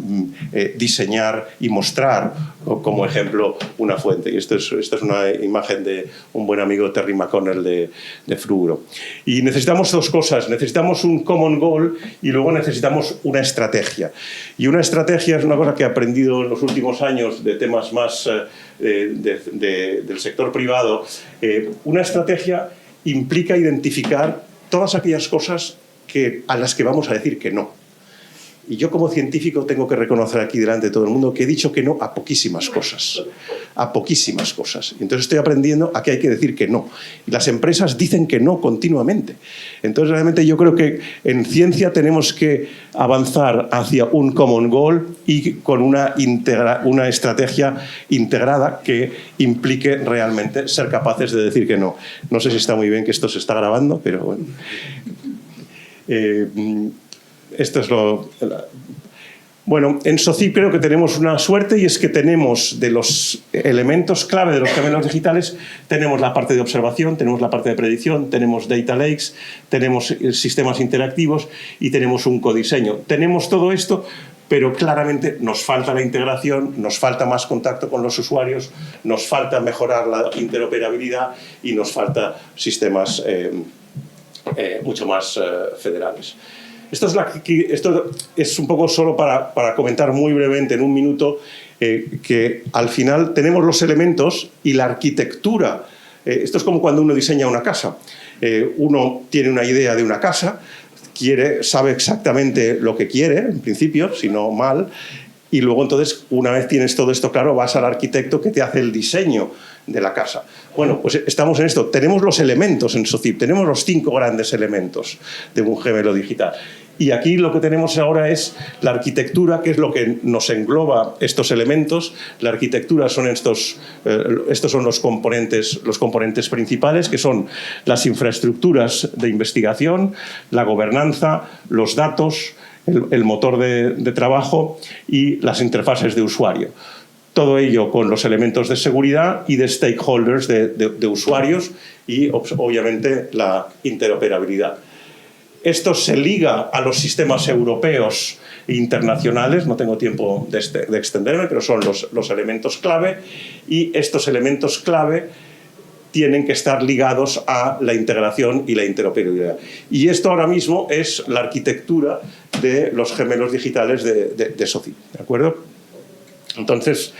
diseñar y mostrar como ejemplo una fuente. Y esta es una imagen de un buen amigo, Terry McConnell, de Frugro. Y necesitamos dos cosas. Necesitamos un common goal y luego necesitamos una estrategia. Y una estrategia es una cosa que he aprendido en los últimos años de temas más del sector privado. Una estrategia implica identificar todas aquellas cosas a las que vamos a decir que no. Y yo, como científico, tengo que reconocer aquí delante de todo el mundo que he dicho que no a poquísimas cosas. A poquísimas cosas. Entonces estoy aprendiendo a que hay que decir que no. Y las empresas dicen que no continuamente. Entonces realmente yo creo que en ciencia tenemos que avanzar hacia un common goal y con una estrategia integrada que implique realmente ser capaces de decir que no. No sé si está muy bien que esto se está grabando, pero bueno. Esto es Bueno, en SOCIP creo que tenemos una suerte, y es que tenemos de los elementos clave de los gemelos digitales, tenemos la parte de observación, tenemos la parte de predicción, tenemos data lakes, tenemos sistemas interactivos y tenemos un codiseño. Tenemos todo esto, pero claramente nos falta la integración, nos falta más contacto con los usuarios, nos falta mejorar la interoperabilidad y nos falta sistemas mucho más federales. Esto es un poco solo para comentar muy brevemente en un minuto que al final tenemos los elementos y la arquitectura. Esto es como cuando uno diseña una casa. Uno tiene una idea de una casa, sabe exactamente lo que quiere, en principio, si no mal, y luego entonces, una vez tienes todo esto claro, vas al arquitecto que te hace el diseño de la casa. Bueno, pues estamos en esto. Tenemos los elementos en SOCIP, tenemos los 5 grandes elementos de un gemelo digital. Y aquí lo que tenemos ahora es la arquitectura, que es lo que nos engloba estos elementos. La arquitectura son estos son los componentes principales, que son las infraestructuras de investigación, la gobernanza, los datos, el motor de trabajo y las interfaces de usuario. Todo ello con los elementos de seguridad y de stakeholders, de usuarios, y obviamente la interoperabilidad. Esto se liga a los sistemas europeos e internacionales, no tengo tiempo de extenderme, pero son los elementos clave, y estos elementos clave tienen que estar ligados a la integración y la interoperabilidad. Y esto ahora mismo es la arquitectura de los gemelos digitales de SOCIP, ¿de acuerdo? Entonces,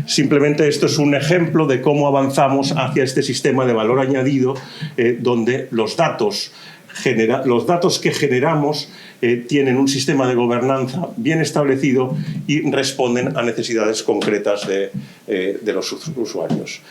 simplemente esto es un ejemplo de cómo avanzamos hacia este sistema de valor añadido, donde los datos que generamos tienen un sistema de gobernanza bien establecido y responden a necesidades concretas de los usuarios.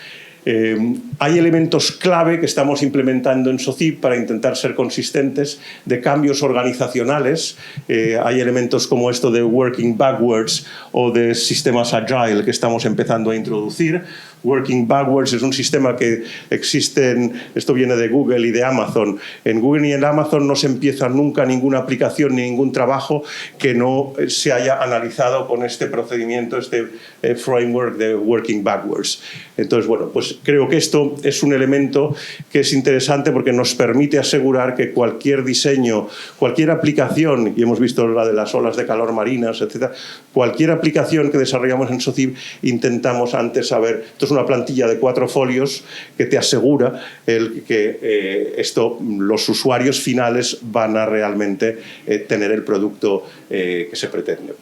Hay elementos clave que estamos implementando en SOCIP para intentar ser consistentes de cambios organizacionales. Hay elementos como esto de working backwards o de sistemas agile que estamos empezando a introducir. Working backwards es un sistema que existe, esto viene de Google y de Amazon. En Google y en Amazon no se empieza nunca ninguna aplicación ni ningún trabajo que no se haya analizado con este procedimiento, este framework de working backwards. Entonces, bueno, pues creo que esto es un elemento que es interesante porque nos permite asegurar que cualquier diseño, cualquier aplicación, y hemos visto la de las olas de calor marinas, etcétera, cualquier aplicación que desarrollamos en SOCIP intentamos antes saber. Esto es una plantilla de 4 folios que te asegura que los usuarios finales van a realmente tener el producto que se pretende.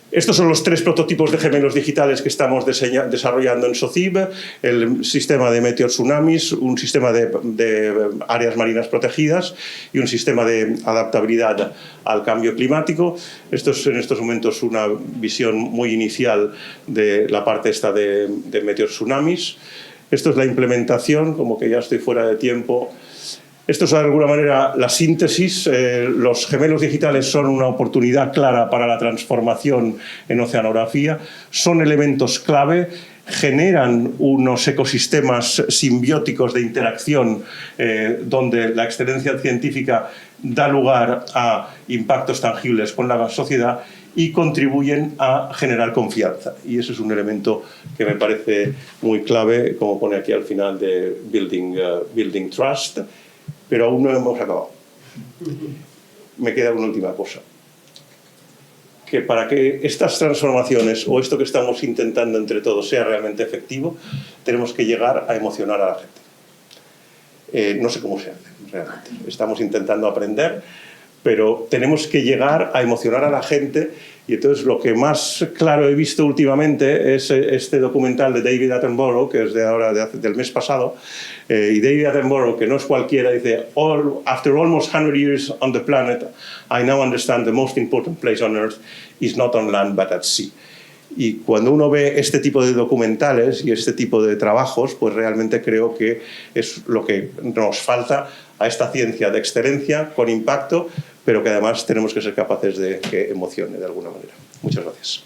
Estos son los 3 prototipos de gemelos digitales que estamos desarrollando en SOCIP: el sistema de Meteor Tsunamis, un sistema de áreas marinas protegidas y un sistema de adaptabilidad al cambio climático. Esto es en estos momentos una visión muy inicial de la parte esta de Meteor Tsunamis. Esto es la implementación, como que ya estoy fuera de tiempo. Esto es de alguna manera la síntesis. Los gemelos digitales son una oportunidad clara para la transformación en oceanografía. Son elementos clave, generan unos ecosistemas simbióticos de interacción donde la excelencia científica da lugar a impactos tangibles con la sociedad y contribuyen a generar confianza. Y ese es un elemento que me parece muy clave, como pone aquí al final de Building Trust. Pero aún no hemos acabado. Me queda una última cosa. Que para que estas transformaciones o esto que estamos intentando entre todos sea realmente efectivo, tenemos que llegar a emocionar a la gente. No sé cómo se hace realmente. Estamos intentando aprender, pero tenemos que llegar a emocionar a la gente. Y entonces lo que más claro he visto últimamente es este documental de David Attenborough, que es del mes pasado. Y David Attenborough, que no es cualquiera, dice: After almost 100 years on the planet, I now understand the most important place on earth is not on land but at sea. Y cuando uno ve este tipo de documentales y este tipo de trabajos, pues realmente creo que es lo que nos falta a esta ciencia de excelencia, con impacto, pero que además tenemos que ser capaces de que emocione de alguna manera. Muchas gracias.